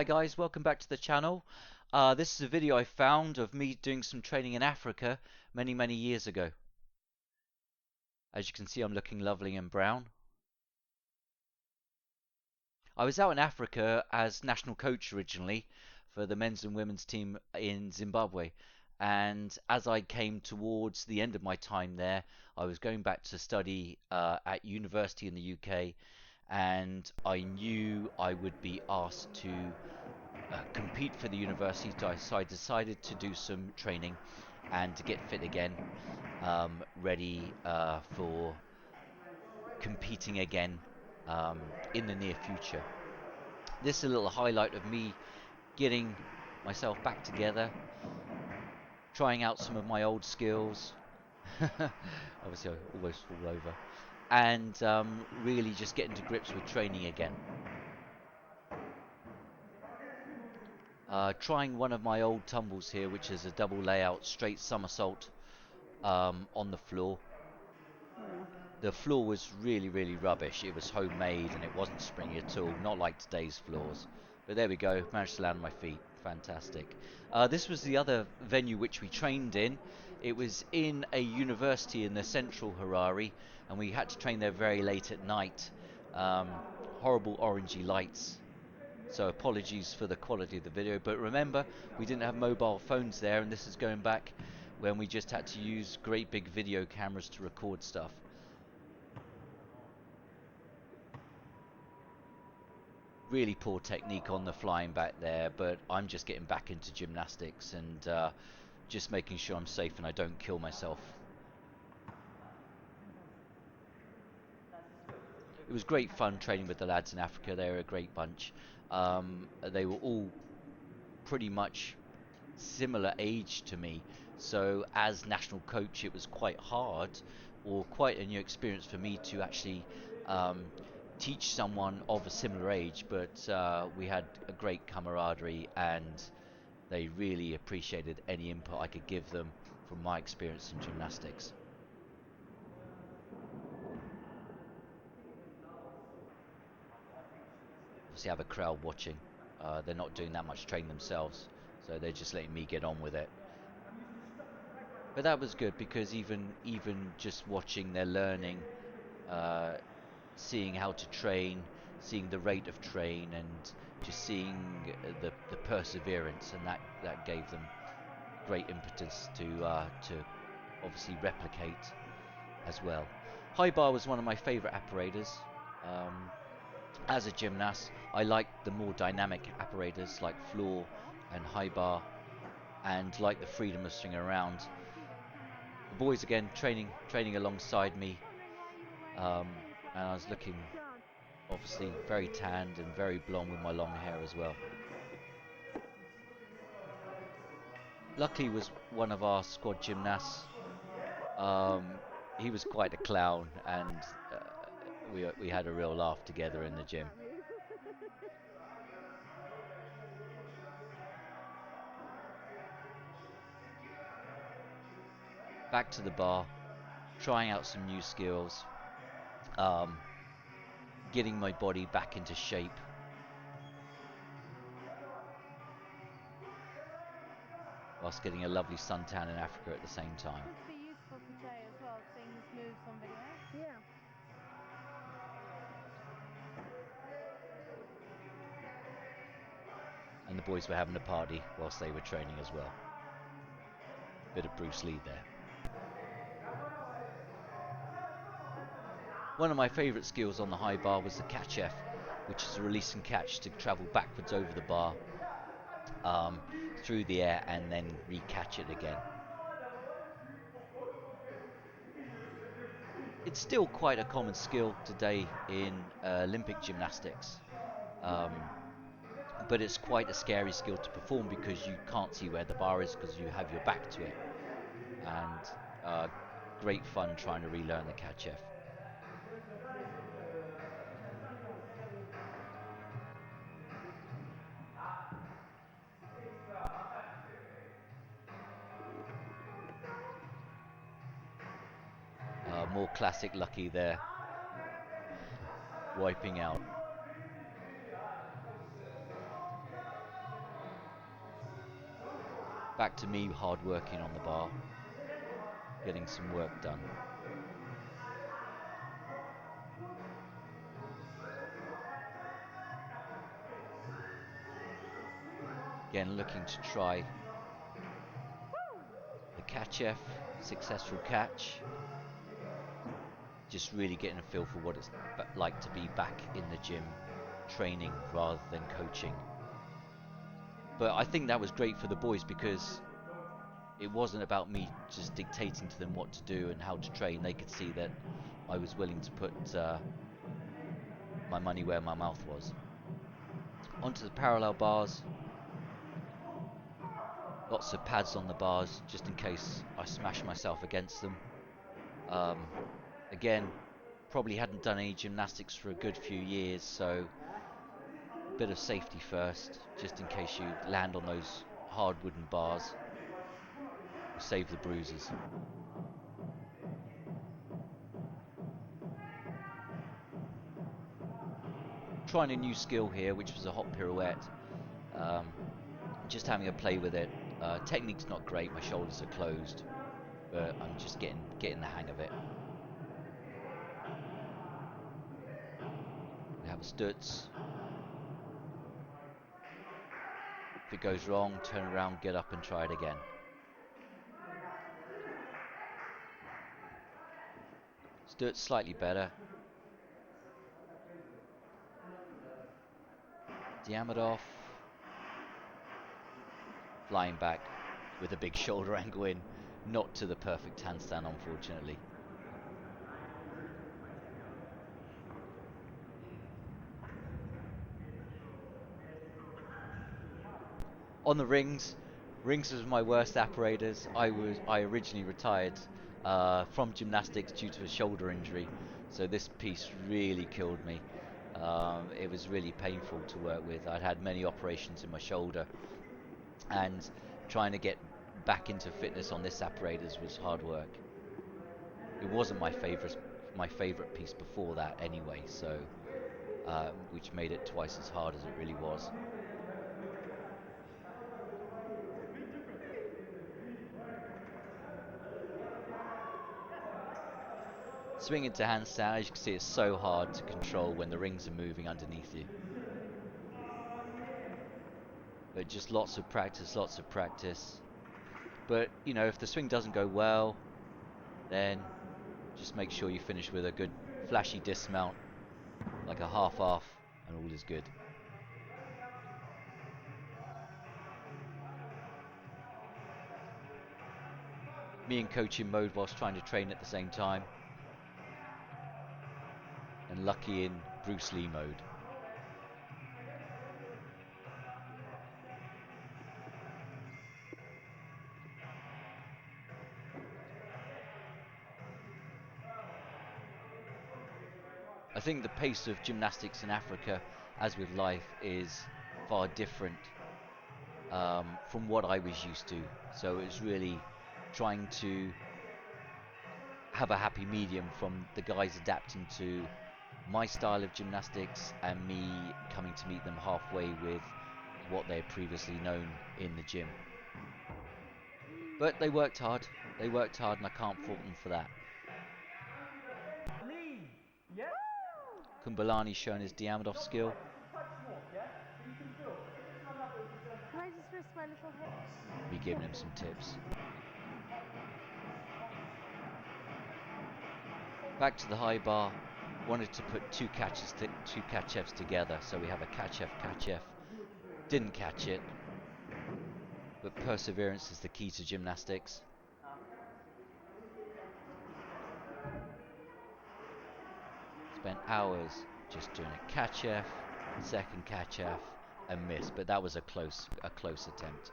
Hi guys, welcome back to the channel. This is a video I found of me doing some training in Africa many years ago. As you can see, I'm looking lovely and brown. I was out in Africa as national coach originally for the men's and women's team in Zimbabwe. And as I came towards the end of my time there, I was going back to study at university in the UK, and I knew I would be asked to compete for the university, so I decided to do some training and to get fit again, ready for competing again in the near future. This is a little highlight of me getting myself back together, trying out some of my old skills. Obviously, I always fall over, and really just getting to grips with training again. Trying one of my old tumbles here, which is a double layout straight somersault on the floor. The floor was really rubbish. It was homemade and it wasn't springy at all, not like today's floors. But there we go, managed to land on my feet. Fantastic. This was the other venue which we trained in. It was in a university in the central Harare, and we had to train there very late at night. Horrible orangey lights. So apologies for the quality of the video, but remember, we didn't have mobile phones there, and this is going back when we just had to use great big video cameras to record stuff. Really poor technique on the flying back there, but I'm just getting back into gymnastics and just making sure I'm safe and I don't kill myself. It was great fun training with the lads in Africa. They were a great bunch. They were all pretty much similar age to me, so as national coach it was quite hard, or quite a new experience for me to actually teach someone of a similar age, but we had a great camaraderie and they really appreciated any input I could give them from my experience in gymnastics. Obviously I have a crowd watching. They're not doing that much training themselves, so they're just letting me get on with it. But that was good, because even just watching their learning, uh, seeing how to train, seeing the rate of train, and just seeing the perseverance, and that gave them great impetus to obviously replicate as well. High bar was one of my favourite apparatus. Um, as a gymnast, I like the more dynamic apparatus like floor and high bar, and like the freedom of swinging around. The boys again training alongside me, um, and I was looking obviously very tanned and very blonde with my long hair as well. Luckily was one of our squad gymnasts. Um, he was quite a clown, and we had a real laugh together in the gym. Back to the bar, trying out some new skills, um, getting my body back into shape. Whilst getting a lovely suntan in Africa at the same time. Must be useful today as well, seeing this moves on video. Yeah. And the boys were having a party whilst they were training as well. Bit of Bruce Lee there. One of my favourite skills on the high bar was the catch F, which is a release and catch to travel backwards over the bar, through the air, and then re-catch it again. It's still quite a common skill today in Olympic gymnastics, um, but it's quite a scary skill to perform because you can't see where the bar is because you have your back to it, and great fun trying to relearn the catch F. More classic Lucky there, wiping out. Back to me hard working on the bar, getting some work done. Again, looking to try the catch F, successful catch. Just really getting a feel for what it's like to be back in the gym, training rather than coaching. But I think that was great for the boys because it wasn't about me just dictating to them what to do and how to train. They could see that I was willing to put my money where my mouth was. Onto the parallel bars. Lots of pads on the bars just in case I smash myself against them. Again, probably hadn't done any gymnastics for a good few years, so a bit of safety first, just in case you land on those hard wooden bars. Will save the bruises. Trying a new skill here, which was a hop pirouette. Just having a play with it. Technique's not great, my shoulders are closed, but I'm just getting the hang of it. We have a stutz. If it goes wrong, turn around, get up and try it again. Stutz slightly better. Diamidov flying back with a big shoulder angle in, not to the perfect handstand, unfortunately. On the rings was my worst apparatus. I originally retired from gymnastics due to a shoulder injury, so this piece really killed me. It was really painful to work with. I'd had many operations in my shoulder, and trying to get back into fitness on this apparatus was hard work. It wasn't my favorite piece before that anyway, so which made it twice as hard as it really was. Swing into handstand, as you can see, it's so hard to control when the rings are moving underneath you. But just lots of practice, lots of practice. But, you know, if the swing doesn't go well, then just make sure you finish with a good flashy dismount, like a half off, and all is good. Me in coaching mode whilst trying to train at the same time. And Lucky in Bruce Lee mode. I think the pace of gymnastics in Africa, as with life, is far different from what I was used to. So it's really trying to have a happy medium from the guys adapting to my style of gymnastics and me coming to meet them halfway with what they had previously known in the gym. But they worked hard. They worked hard, and I can't fault them for that. Kumbulani showing his Diamidov skill. Can I just rest my little head? Me giving him some tips. Back to the high bar. Wanted to put two catch Fs together, so we have a catch F, catch F. Didn't catch it, but perseverance is the key to gymnastics. Spent hours just doing a catch F, second catch F, and miss, but that was a close attempt.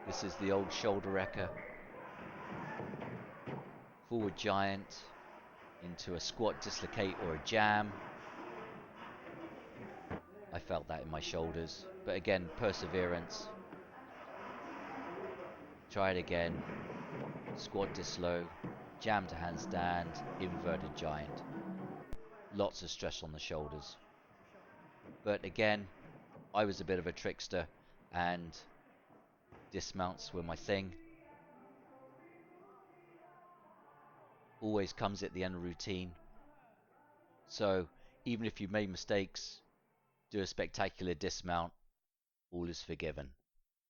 This is the old shoulder wrecker. Forward giant into a squat dislocate or a jam. I felt that in my shoulders, but again, perseverance. Try it again. Squat dislo, jam to handstand, inverted giant. lots of stress on the shoulders. But again, I was a bit of a trickster, and dismounts were my thing. Always comes at the end of routine. So even if you've made mistakes, do a spectacular dismount, all is forgiven.